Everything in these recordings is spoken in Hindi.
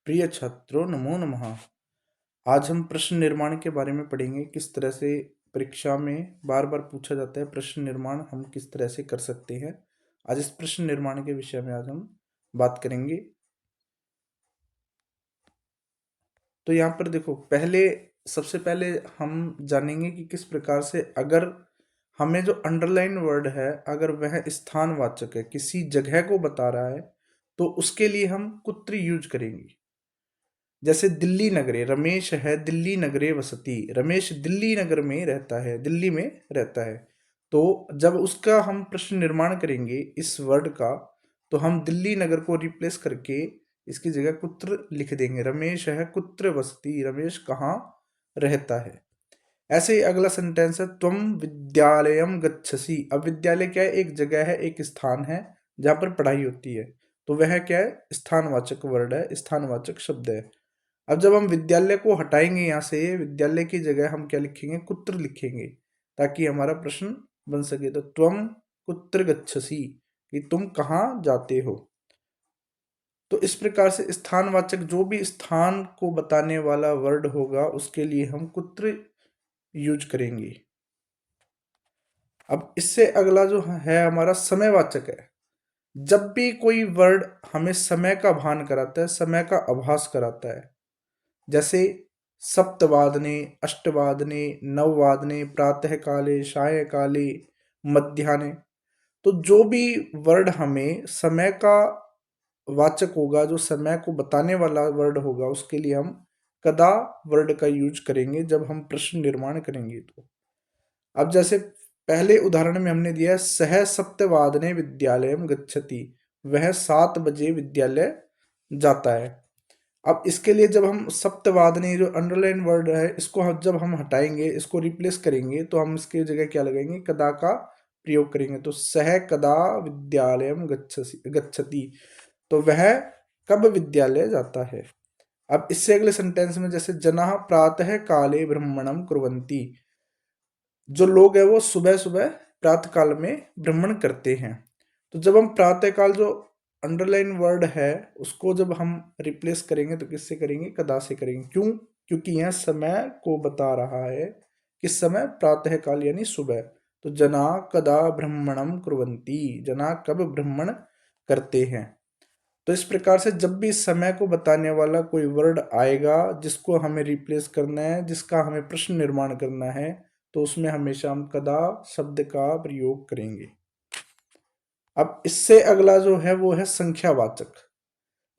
प्रिय छात्रों, नमो नमः। आज हम प्रश्न निर्माण के बारे में पढ़ेंगे। किस तरह से परीक्षा में बार बार पूछा जाता है प्रश्न निर्माण हम किस तरह से कर सकते हैं। आज इस प्रश्न निर्माण के विषय में आज हम बात करेंगे। तो यहाँ पर देखो, सबसे पहले हम जानेंगे कि किस प्रकार से अगर हमें जो अंडरलाइन वर्ड है अगर वह स्थानवाचक है, किसी जगह को बता रहा है, तो उसके लिए हम कुत्र यूज करेंगे। जैसे दिल्ली नगरे, रमेश है दिल्ली नगरे वसती, रमेश दिल्ली नगर में रहता है, दिल्ली में रहता है। तो जब उसका हम प्रश्न निर्माण करेंगे इस वर्ड का, तो हम दिल्ली नगर को रिप्लेस करके इसकी जगह कुत्र लिख देंगे। रमेश है कुत्र वसती, रमेश कहाँ रहता है। ऐसे ही अगला सेंटेंस है त्वम विद्यालयम गच्छसि। अब विद्यालय क्या है? एक जगह है, एक स्थान है जहाँ पर पढ़ाई होती है। तो वह क्या है? स्थानवाचक वर्ड है, स्थानवाचक शब्द है। अब जब हम विद्यालय को हटाएंगे यहाँ से, विद्यालय की जगह हम क्या लिखेंगे? कुत्र लिखेंगे, ताकि हमारा प्रश्न बन सके। तो त्वम कुत्र गच्छसि, कि तुम कहाँ जाते हो। तो इस प्रकार से स्थानवाचक जो भी स्थान को बताने वाला वर्ड होगा उसके लिए हम कुत्र यूज करेंगे। अब इससे अगला जो है हमारा समयवाचक है। जब भी कोई वर्ड हमें समय का भान कराता है, समय का आभास कराता है, जैसे सप्तवादने, अष्टवादने, नववादने, प्रातः काले, साय काले, मध्याह्ने। तो जो भी वर्ड हमें समय का वाचक होगा, जो समय को बताने वाला वर्ड होगा, उसके लिए हम कदा वर्ड का यूज करेंगे जब हम प्रश्न निर्माण करेंगे। तो अब जैसे पहले उदाहरण में हमने दिया है सह सप्तवादने विद्यालयम गच्छति, वह 7 बजे विद्यालय जाता है। अब इसके लिए जब हम सप्तवादनी जो अंडरलाइन वर्ड है इसको जब हम हटाएंगे, इसको रिप्लेस करेंगे, तो हम इसके जगह क्या लगाएंगे? कदा का प्रयोग करेंगे। तो सह कदा विद्यालयम गच्छति, तो वह कब विद्यालय जाता है। अब इससे अगले सेंटेंस में जैसे जनाः प्रातः काले ब्रह्मणम कुर्वन्ति, जो लोग हैं वो सुबह सुबह प्रातः काल में भ्रमण करते हैं। तो जब हम प्रातः काल जो अंडरलाइन वर्ड है उसको जब हम रिप्लेस करेंगे तो किससे करेंगे? कदा से करेंगे। क्यों? क्योंकि यह समय को बता रहा है, किस समय? प्रातः काल यानी सुबह। तो जना कदा भ्रमणम कुर्वन्ति, जना कब भ्रमण करते हैं। तो इस प्रकार से जब भी समय को बताने वाला कोई वर्ड आएगा जिसको हमें रिप्लेस करना है, जिसका हमें प्रश्न निर्माण करना है, तो उसमें हमेशा हम कदा शब्द का प्रयोग करेंगे। अब इससे अगला जो है वो है संख्यावाचक।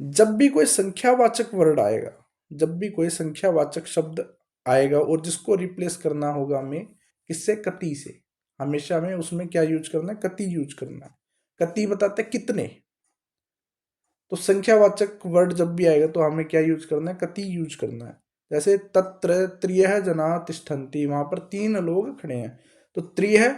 जब भी कोई संख्यावाचक वर्ड आएगा, जब भी कोई संख्यावाचक शब्द आएगा और जिसको रिप्लेस करना होगा हमें किससे? कति से। हमेशा हमें उसमें क्या यूज करना है? कति यूज करना है। कति बताते हैं कितने। तो संख्यावाचक वर्ड जब भी आएगा तो हमें क्या यूज करना है? कति यूज करना है। जैसे तत्र त्रियः जना तिष्ठन्ति, वहां पर 3 लोग खड़े हैं। तो त्रियः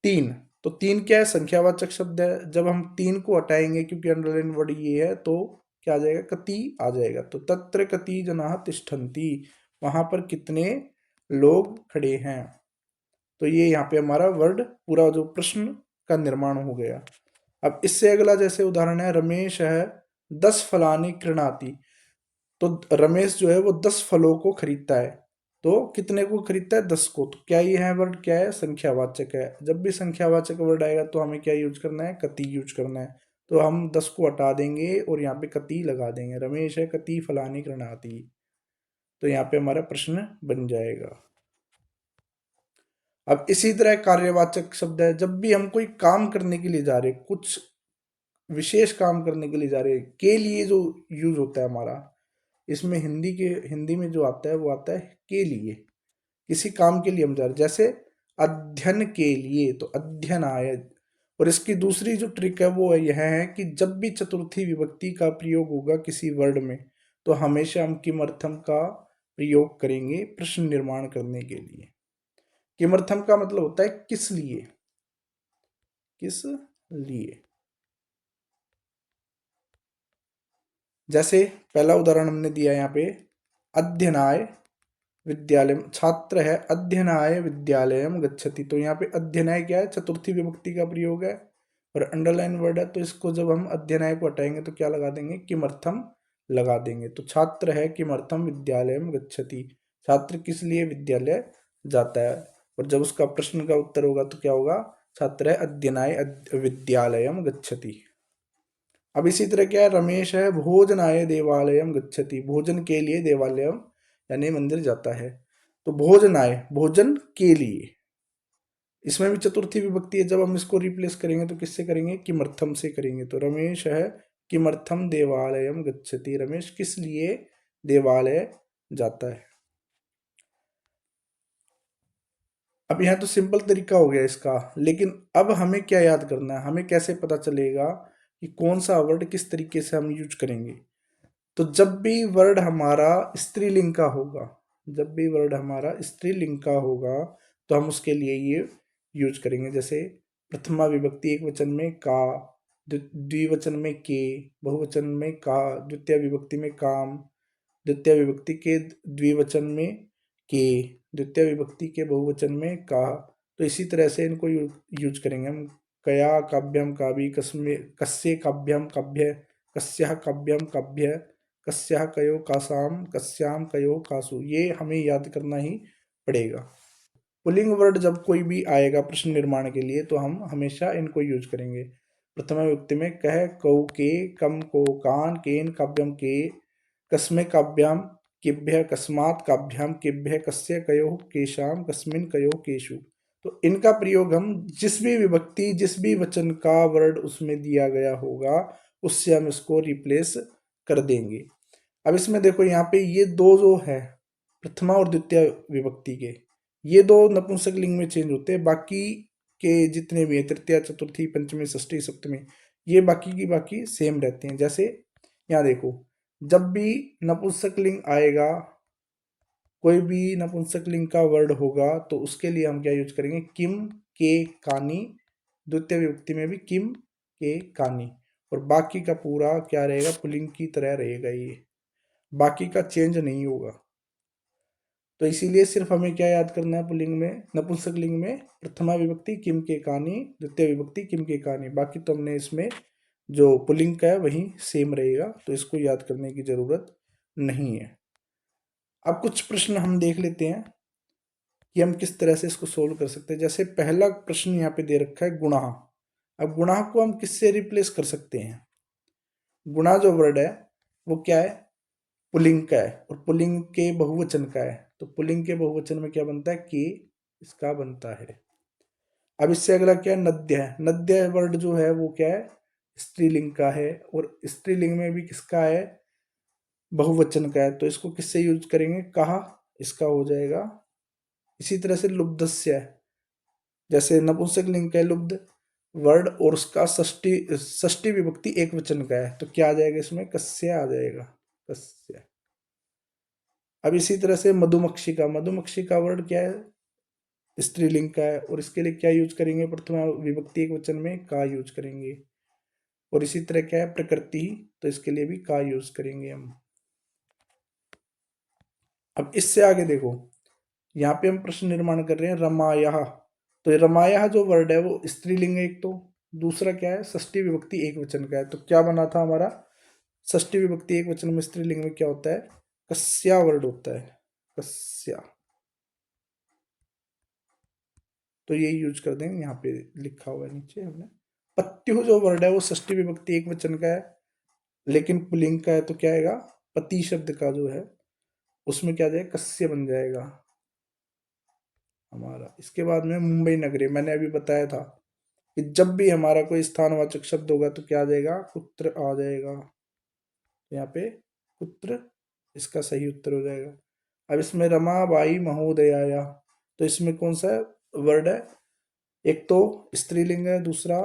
3, तो 3 क्या है? संख्यावाचक शब्द है। जब हम 3 को हटाएंगे क्योंकि अंडरलाइन वर्ड ये है, तो क्या आ जाएगा? कति आ जाएगा। तो तत्र कति जनाः तिष्ठन्ति, वहां पर कितने लोग खड़े हैं। तो ये यहाँ पे हमारा वर्ड पूरा जो प्रश्न का निर्माण हो गया। अब इससे अगला जैसे उदाहरण है रमेश है 10 फलानी कृणाति। तो रमेश जो है वो 10 फलों को खरीदता है। तो कितने को खरीदता है? 10 को। तो क्या ये है वर्ड क्या है? संख्यावाचक है। जब भी संख्यावाचक वर्ड आएगा तो हमें क्या यूज करना है? कति यूज करना है। तो हम 10 को हटा देंगे और यहाँ पे कति लगा देंगे। रमेश है कति फलानी कृणाति, तो यहाँ पे हमारा प्रश्न बन जाएगा। अब इसी तरह कार्यवाचक शब्द है। जब भी हम कोई काम करने के लिए जा रहे, कुछ विशेष काम करने के लिए जा रहे के लिए जो यूज होता है हमारा, इसमें हिंदी में जो आता है वो आता है के लिए। किसी काम के लिए हम जा रहे, जैसे अध्ययन के लिए, तो अध्ययन आय। और इसकी दूसरी जो ट्रिक है वो यह है कि जब भी चतुर्थी विभक्ति का प्रयोग होगा किसी वर्ड में, तो हमेशा हम किमर्थम का प्रयोग करेंगे प्रश्न निर्माण करने के लिए। किमर्थम का मतलब होता है किस लिए, किस लिए। जैसे पहला उदाहरण हमने दिया यहाँ पे, अध्ययनाय विद्यालय, छात्र है अध्ययनाय विद्यालयम गच्छति। तो यहाँ पे अध्ययनाय क्या है? चतुर्थी विभक्ति का प्रयोग है और अंडरलाइन वर्ड है। तो इसको जब हम अध्ययनाय को हटाएंगे तो क्या लगा देंगे? किमर्थम लगा देंगे। तो छात्र है किमर्थम विद्यालयम गच्छति, छात्र किस लिए विद्यालय जाता है। और जब उसका प्रश्न का उत्तर होगा तो क्या होगा, छात्र है अध्ययनाय विद्यालयम गच्छति। अब इसी तरह क्या है, रमेश है भोजनाय देवालयम गच्छति, भोजन के लिए देवालयम यानी मंदिर जाता है। तो भोजनाय भोजन के लिए, इसमें भी चतुर्थी विभक्ति है। जब हम इसको रिप्लेस करेंगे तो किससे करेंगे, किमर्थम से करेंगे। तो रमेश है किमर्थम देवालयम गच्छति, रमेश किस लिए देवालय जाता है। अब यहाँ तो सिंपल तरीका हो गया इसका, लेकिन अब हमें क्या याद करना है, हमें कैसे पता चलेगा कि कौन सा वर्ड किस तरीके से हम यूज करेंगे। तो जब भी वर्ड हमारा स्त्रीलिंग का होगा, जब भी वर्ड हमारा स्त्रीलिंग का होगा तो हम उसके लिए ये यूज करेंगे। जैसे प्रथमा विभक्ति एक वचन में का, द्विवचन में के, बहुवचन में का, द्वितीय विभक्ति में काम, द्वितीय विभक्ति के द्विवचन में के, द्वितीय विभक्ति के बहुवचन में का। तो इसी तरह से इनको यूज करेंगे हम। कया काव्यम काव्य, कस्मे कस्य काव्यम काव्य, कस्या काव्यम काव्य, कस्या कयो कासाम, कस्याम कयो कासु, ये हमें याद करना ही पड़ेगा। पुल्लिंग वर्ड जब कोई भी आएगा प्रश्न निर्माण के लिए तो हम हमेशा इनको यूज करेंगे। प्रथमा विभक्ति में कह, कौ के, कम को, कान, केन काव्यम के, कस्मे काव्याम किभ्य, कस्मात् काव्याम किभ्य, कस्य कयो केशाम, कस्मिन कयो केशु। तो इनका प्रयोग हम जिस भी विभक्ति जिस भी वचन का वर्ड उसमें दिया गया होगा उससे हम इसको रिप्लेस कर देंगे। अब इसमें देखो यहाँ पे ये दो जो है प्रथमा और द्वितीय विभक्ति के, ये दो नपुंसक लिंग में चेंज होते हैं। बाकी के जितने भी है तृतीया चतुर्थी पंचमी षष्ठी सप्तमी, ये बाकी की बाकी सेम रहते हैं। जैसे यहाँ देखो, जब भी नपुंसक लिंग आएगा, कोई भी नपुंसक लिंग का वर्ड होगा तो उसके लिए हम क्या यूज करेंगे, किम के कानी, द्वितीय विभक्ति में भी किम के कानी। और बाकी का पूरा क्या रहेगा, पुल्लिंग की तरह रहेगा, ये बाकी का चेंज नहीं होगा। तो इसीलिए सिर्फ हमें क्या याद करना है, पुल्लिंग में नपुंसक लिंग में प्रथमा विभक्ति किम के कानी, द्वितीय विभक्ति किम के कानी। बाकी तो हमने इसमें जो पुल्लिंग का है वही सेम रहेगा, तो इसको याद करने की जरूरत नहीं है। अब कुछ प्रश्न हम देख लेते हैं कि हम किस तरह से इसको सोल्व कर सकते हैं। जैसे पहला प्रश्न यहाँ पे दे रखा है गुणा। अब गुणा को हम किससे रिप्लेस कर सकते हैं, गुणा जो वर्ड है वो क्या है, पुल्लिंग का है और पुल्लिंग के बहुवचन का है। तो पुल्लिंग के बहुवचन में क्या बनता है, के इसका बनता है। अब इससे अगला क्या है, नद्य है। नद्य वर्ड जो है वो क्या है, स्त्रीलिंग का है और स्त्रीलिंग में भी किसका है, बहुवचन का है। तो इसको किससे यूज करेंगे, कहा, इसका हो जाएगा। इसी तरह से लुब्धस्य है, जैसे नपुंसक लिंग का है लुब्ध वर्ड और उसका षष्ठी षष्ठी विभक्ति एक वचन का है, तो क्या आ जाएगा इसमें, कस्य आ जाएगा, कस्य। अब इसी तरह से मधुमक्षिका, मधुमक्षिका वर्ड क्या है, स्त्रीलिंग का है और इसके लिए क्या यूज करेंगे, प्रथमा विभक्ति एक वचन में का यूज करेंगे। और इसी तरह क्या है, प्रकृति, तो इसके लिए भी का यूज करेंगे हम। अब इससे आगे देखो, यहाँ पे हम प्रश्न निर्माण कर रहे हैं रमाया। तो रमाया जो वर्ड है वो स्त्रीलिंग है एक, तो दूसरा क्या है, षष्ठी विभक्ति एक वचन का है। तो क्या बना था हमारा, षष्ठी विभक्ति एक वचन में स्त्रीलिंग में क्या होता है, कस्या वर्ड होता है, कस्या। तो ये यूज कर देंगे, यहाँ पे लिखा हुआ है नीचे हमने। पत्यु जो वर्ड है वो षष्ठी विभक्ति एक वचन का है लेकिन पुल्लिंग का है, तो क्या आएगा, पति शब्द का जो है उसमें क्या जाएगा, कस्य बन जाएगा हमारा। इसके बाद में मुंबई नगरी, मैंने अभी बताया था कि जब भी हमारा कोई स्थानवाचक शब्द होगा तो क्या आ जाएगा, पुत्र आ जाएगा। यहाँ पे पुत्र इसका सही उत्तर हो जाएगा। अब इसमें रमाबाई महोदया, तो इसमें कौन सा वर्ड है, एक तो स्त्रीलिंग है, दूसरा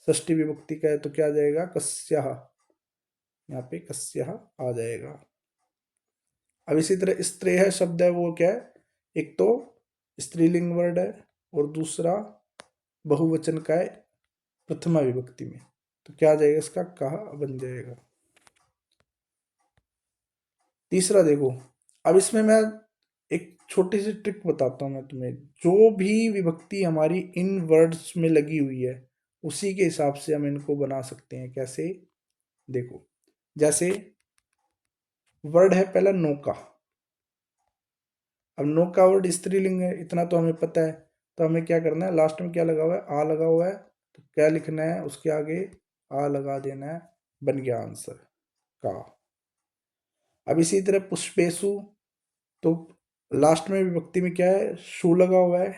षष्ठी विभक्ति का है, तो क्या आ जाएगा, कस्यः। यहाँ पे कस्यः आ जाएगा। अब इसी तरह स्त्रेय शब्द है वो क्या है, एक तो स्त्रीलिंग वर्ड है और दूसरा बहुवचन का है प्रथमा विभक्ति में, तो क्या आ जाएगा इसका, कहा बन जाएगा। तीसरा देखो, अब इसमें मैं एक छोटी सी ट्रिक बताता हूँ मैं तुम्हें। जो भी विभक्ति हमारी इन वर्ड्स में लगी हुई है उसी के हिसाब से हम इनको बना सकते हैं। कैसे, देखो, जैसे वर्ड है पहला नौका। अब नौका वर्ड स्त्रीलिंग है, इतना तो हमें पता है। तो हमें क्या करना है, लास्ट में क्या लगा हुआ है, आ लगा हुआ है, तो क्या लिखना है, उसके आगे आ लगा देना है, बन गया आंसर का। अब इसी तरह पुष्पेशु, तो लास्ट में विभक्ति में क्या है, शु लगा हुआ है,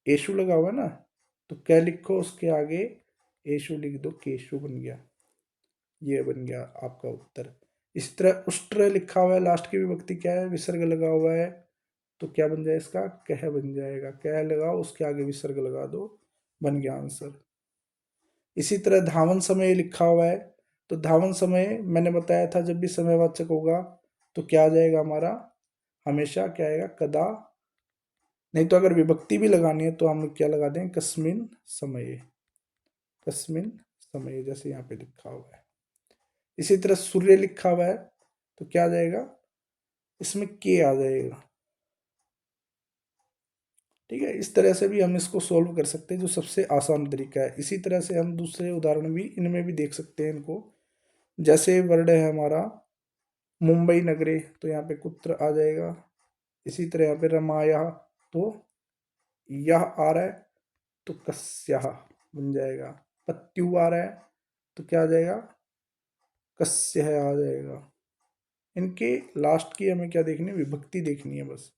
एशु लगा हुआ है ना, तो क्या लिखो उसके आगे, एशु लिख दो, केशु बन गया। ये बन गया आपका उत्तर। इस तरह उष्ट्र लिखा हुआ है, लास्ट की विभक्ति क्या है, विसर्ग लगा हुआ है, तो क्या बन जाए इसका, कह बन जाएगा। कह लगाओ, उसके आगे विसर्ग लगा दो, बन गया आंसर। इसी तरह धावन समय लिखा हुआ है, तो धावन समय मैंने बताया था जब भी समयवाचक होगा तो क्या आ जाएगा हमारा, हमेशा क्या आएगा, कदा। नहीं तो अगर विभक्ति भी लगानी है तो हम क्या लगा दें, कस्मिन समय, कस्मिन समय, जैसे यहाँ पे लिखा हुआ है। इसी तरह सूर्य लिखा हुआ है, तो क्या आ जाएगा, इसमें के आ जाएगा। ठीक है, इस तरह से भी हम इसको सोल्व कर सकते हैं, जो सबसे आसान तरीका है। इसी तरह से हम दूसरे उदाहरण भी इनमें भी देख सकते हैं इनको। जैसे वर्ड है हमारा मुंबई नगरे, तो यहाँ पे कुत्र आ जाएगा। इसी तरह यहाँ पे रमाया, तो यह आ रहा है, तो कस्या बन जाएगा। पत्यु आ रहा है, तो क्या आ जाएगा, कस्य है आ जाएगा। इनके लास्ट की हमें क्या देखनी है, विभक्ति देखनी है बस।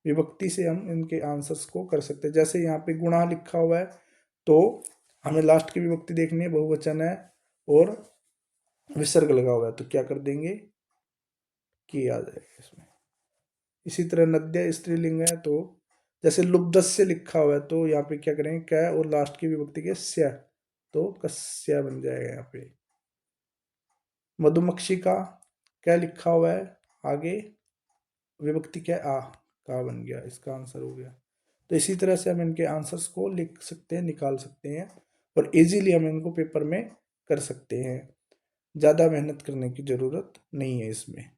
विभक्ति से हम इनके आंसर्स को कर सकते हैं। जैसे यहाँ पे गुणा लिखा हुआ है, तो हमें लास्ट की विभक्ति देखनी है, बहुवचन है और विसर्ग लगा हुआ है, तो क्या कर देंगे, की आ जाएगा इसमें। इसी तरह नद्य स्त्रीलिंग है, तो जैसे लुब्धस्य लिखा हुआ है, तो यहाँ पे क्या करेंगे, कै और लास्ट की विभक्ति के स्य, तो कस्य बन जाएगा यहाँ पे। मधुमक्षी का लिखा हुआ है, आगे विभक्ति क्या, आ, का बन गया, इसका आंसर हो गया। तो इसी तरह से हम इनके आंसर्स को लिख सकते हैं, निकाल सकते हैं, और इजीली हम इनको पेपर में कर सकते हैं। ज़्यादा मेहनत करने की ज़रूरत नहीं है इसमें।